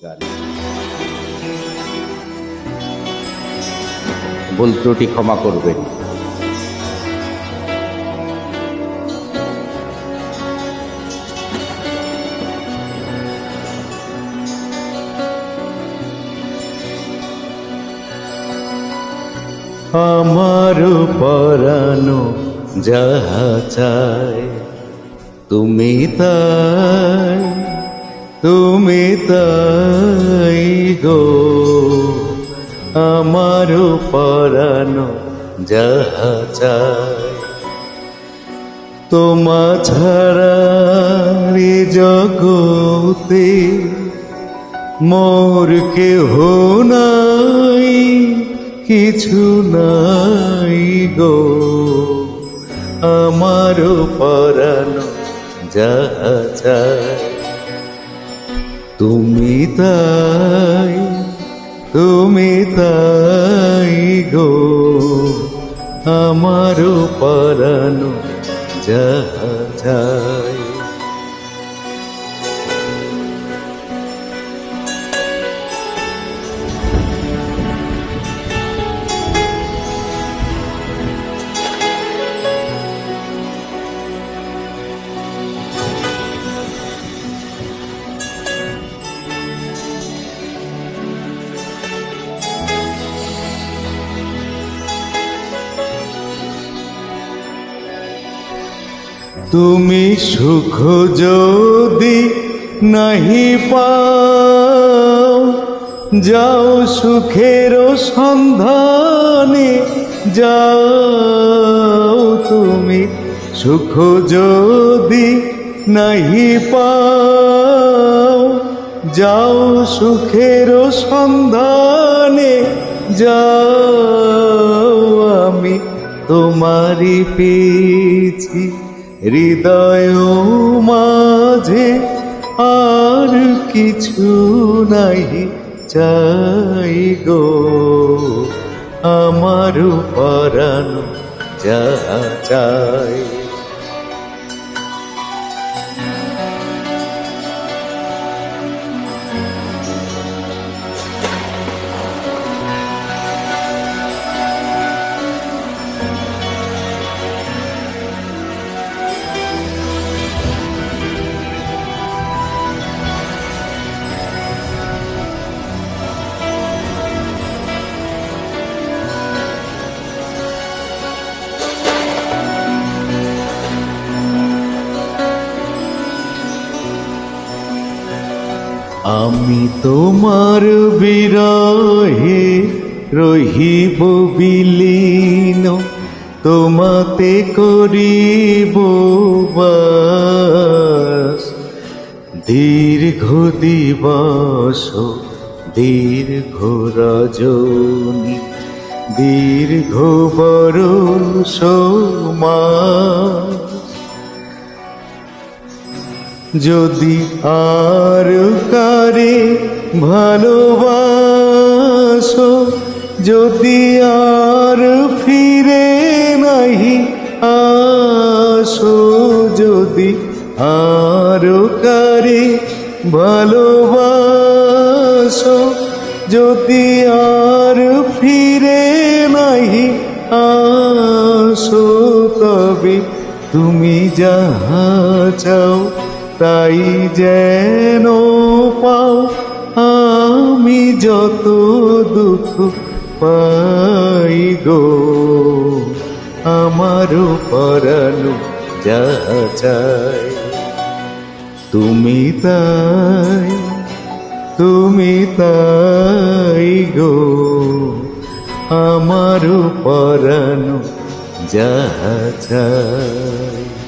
গান ভুল ত্রুটি ক্ষমা করবেন। আমার পরানো যাহা চায় তুমি তাই গো, আমার পরানো যাহা চায় তোমা ছাড়া রে জগতে মোর কেহ নাই, কিছু নাই গো, আমার পরানো যাহা চায় তুমি তাই গো, আমার পরানো যাহা চায়। তুমি সুখ যদি নাহি পাও, যাও সুখের সন্ধানে যাও, তুমি সুখ যদি নাহি পাও, যাও সুখের সন্ধানে যাও, আমি তোমারি পেয়েছি হৃদয় মাঝে, আর কিছু নাই চাই গো, আমার পরানো যাহা চাই। আমি তোমার বিরহে রহিব বিলীন, তোমাতে করিব বাস, দীর্ঘ দিবস দীর্ঘ রজনী, দীর্ঘ বরষ মাস, যদি আর কারে ভালোবাসো, যদি আর ফিরে নাহি আসো, যদি আর কারে ভালোবাসো, যদি আর ফিরে নাহি আসো, তবে তুমি যাহা চাও তাই যেন পাও, আমি যত দুঃখ পাই গো, আমার পরানো যাহা চাই তুমি তাই গো, আমার পরানো যাহা চাই।